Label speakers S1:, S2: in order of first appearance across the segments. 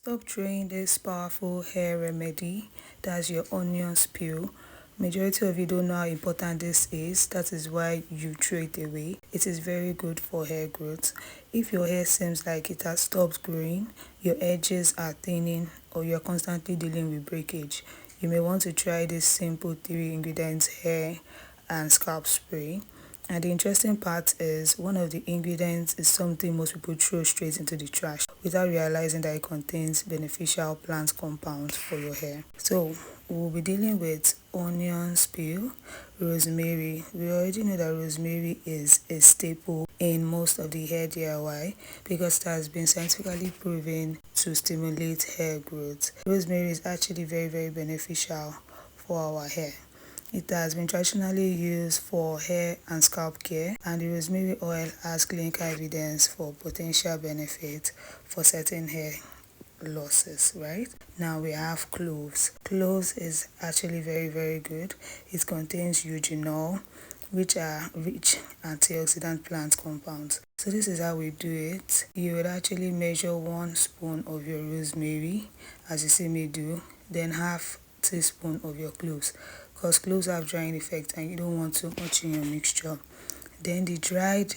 S1: Stop throwing this powerful hair remedy, that's your onion peel. Majority of you don't know how important this is, that is why you throw it away. It is very good for hair growth. If your hair seems like it has stopped growing, your edges are thinning, or you're constantly dealing with breakage, you may want to try this simple 3 ingredients hair and scalp spray. And the interesting part is one of the ingredients is something most people throw straight into the trash without realizing that it contains beneficial plant compounds for your hair. So we'll be dealing with onion peel, rosemary. We already know that rosemary is a staple in most of the hair DIY because it has been scientifically proven to stimulate hair growth. Rosemary is actually very beneficial for our hair. It has been traditionally used for hair and scalp care, and the rosemary oil has clinical evidence for potential benefit for certain hair losses. Right now we have cloves. Cloves is actually very good. It contains eugenol, which are rich antioxidant plant compounds. So this is how we do it. You would actually measure 1 spoon of your rosemary, as you see me do, then half teaspoon of your cloves, because cloves have drying effect and you don't want too much in your mixture. Then the dried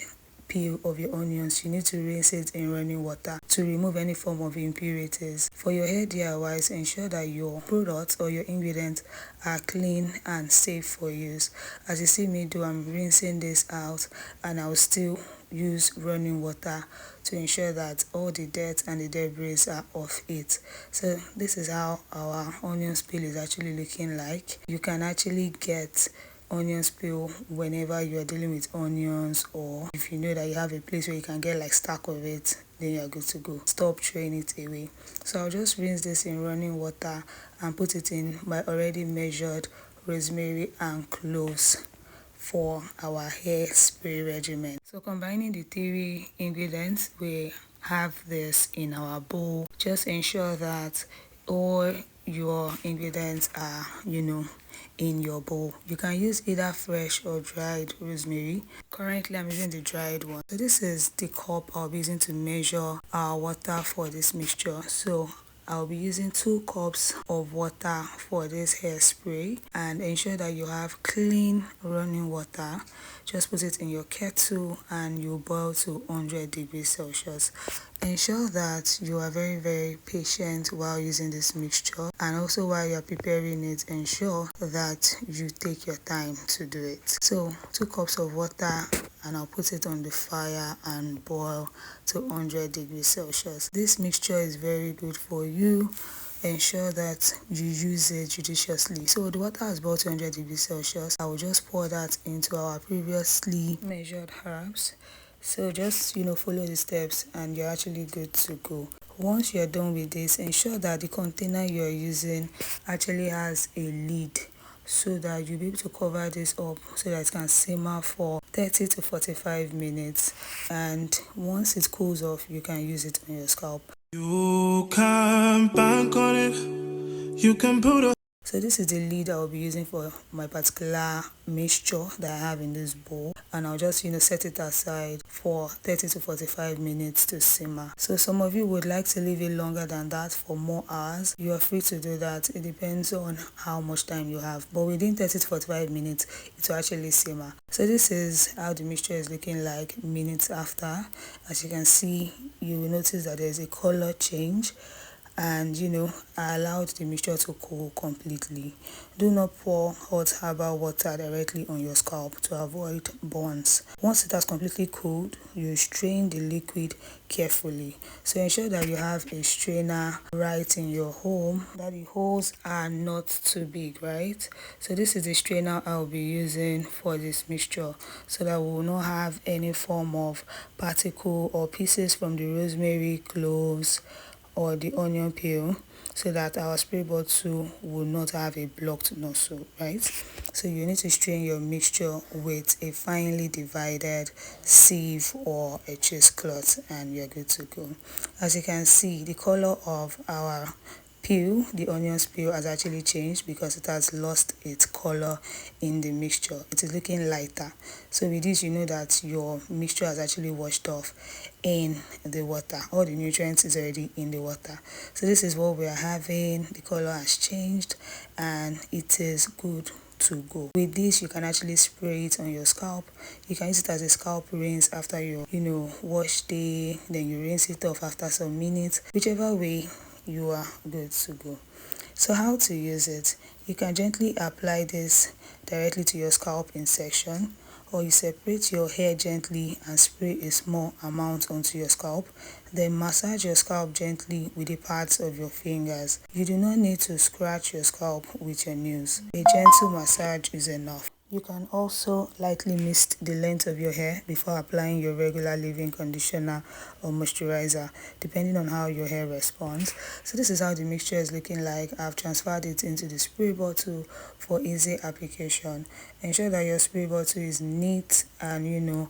S1: peel of your onions, you need to rinse it in running water to remove any form of impurities. For your hair DIYs, ensure that your products or your ingredients are clean and safe for use. As you see me do, I'm rinsing this out, and I'll still use running water to ensure that all the dirt and the debris are off it. So this is how our onion peel is actually looking like. You can actually get onion peel whenever you are dealing with onions, or if you know that you have a place where you can get like stack of it, then you're good to go. Stop throwing it away. So I'll just rinse this in running water and put it in my already measured rosemary and cloves for our hair spray regimen. So combining the 3 ingredients, we have this in our bowl. Just ensure that all your ingredients are in your bowl. You can use either fresh or dried rosemary. Currently I'm using the dried one. So this is the cup I'll be using to measure our water for this mixture. So I'll be using 2 cups of water for this hairspray, and ensure that you have clean running water. Just put it in your kettle and you boil to 100 degrees Celsius. Ensure that you are very patient while using this mixture, and also while you're preparing it, ensure that you take your time to do it. So 2 cups of water, and I'll put it on the fire and boil to 100 degrees Celsius. This mixture is very good for you. Ensure that you use it judiciously. So the water has boiled to 100 degrees Celsius. I will just pour that into our previously measured herbs. So just follow the steps and you're actually good to go. Once you're done with this, ensure that the container you're using actually has a lid, so that you'll be able to cover this up so that it can simmer for 30 to 45 minutes, and once it cools off, you can use it on your scalp. You can bank on it. You can put a So this is the lid I will be using for my particular mixture that I have in this bowl, and I'll just set it aside for 30 to 45 minutes to simmer. So some of you would like to leave it longer than that for more hours. You are free to do that. It depends on how much time you have, but within 30 to 45 minutes it will actually simmer. So this is how the mixture is looking like minutes after. As you can see, you will notice that there's a color change, and I allowed the mixture to cool completely. Do not pour hot herbal water directly on your scalp to avoid burns. Once it has completely cooled, you strain the liquid carefully. So ensure that you have a strainer right in your home, that the holes are not too big, right? So this is the strainer I'll be using for this mixture, so that we will not have any form of particle or pieces from the rosemary, cloves, or the onion peel, so that our spray bottle will not have a blocked nozzle, right? So you need to strain your mixture with a finely divided sieve or a cheesecloth, and you're good to go. As you can see, the color of our peel, the onions peel, has actually changed because it has lost its color in the mixture. It is looking lighter. So with this, you know that your mixture has actually washed off in the water. All the nutrients is already in the water. So this is what we are having. The color has changed and it is good to go. With this, you can actually spray it on your scalp. You can use it as a scalp rinse after your wash day, then you rinse it off after some minutes. Whichever way, you are good to go. So how to use it? You can gently apply this directly to your scalp in section, or you separate your hair gently and spray a small amount onto your scalp. Then massage your scalp gently with the parts of your fingers. You do not need to scratch your scalp with your nails. A gentle massage is enough. You can also lightly mist the length of your hair before applying your regular leave-in conditioner or moisturizer, depending on how your hair responds. So this is how the mixture is looking like. I've transferred it into the spray bottle for easy application. Ensure that your spray bottle is neat and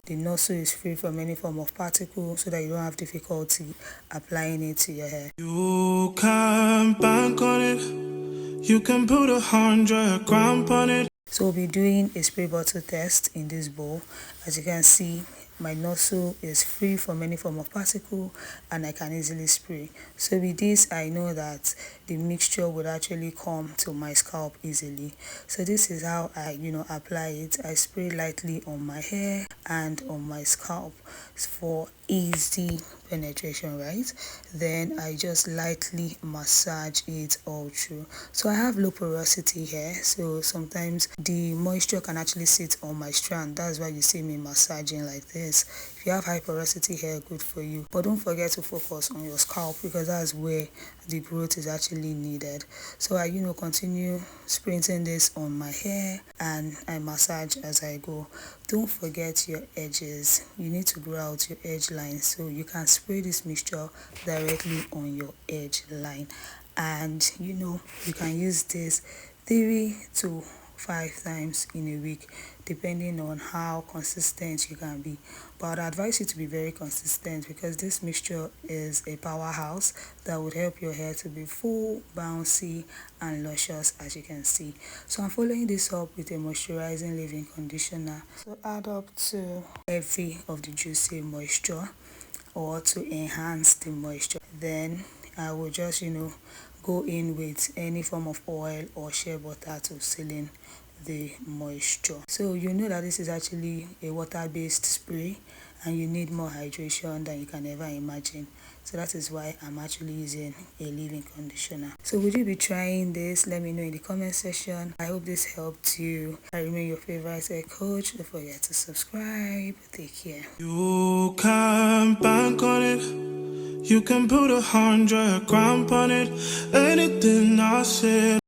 S1: the nozzle is free from any form of particle so that you don't have difficulty applying it to your hair.
S2: You can bank on it. You can put 100 grams on it.
S1: So we'll be doing a spray bottle test in this bowl. As you can see, my nozzle is free from any form of particle and I can easily spray. So with this, I know that the mixture would actually come to my scalp easily. So this is how I apply it. I spray lightly on my hair and on my scalp for easy penetration, right? Then I just lightly massage it all through. So I have low porosity hair, so sometimes the moisture can actually sit on my strand. That's why you see me massaging like this. If you have high porosity hair, good for you, but don't forget to focus on your scalp because that's where the growth is actually needed. So I continue sprinkling this on my hair and I massage as I go. Don't forget your edges. You need to grow out your edge line, so you can spray this mixture directly on your edge line. And you can use this 3 to 5 times in a week, depending on how consistent you can be. But I'd advise you to be very consistent because this mixture is a powerhouse that would help your hair to be full, bouncy and luscious, as you can see. So I'm following this up with a moisturizing leave-in conditioner to add up to every of the juicy moisture or to enhance the moisture. Then I will just go in with any form of oil or shea butter to seal in the moisture. So you know that this is actually a water-based spray and you need more hydration than you can ever imagine. So that is why I'm actually using a leave-in conditioner. So would you be trying this? Let me know in the comment section. I hope this helped you. I remain your favorite hair coach. Don't forget to subscribe. Take care.
S2: You can bank on it. You can put 100 grams on it. Anything I said.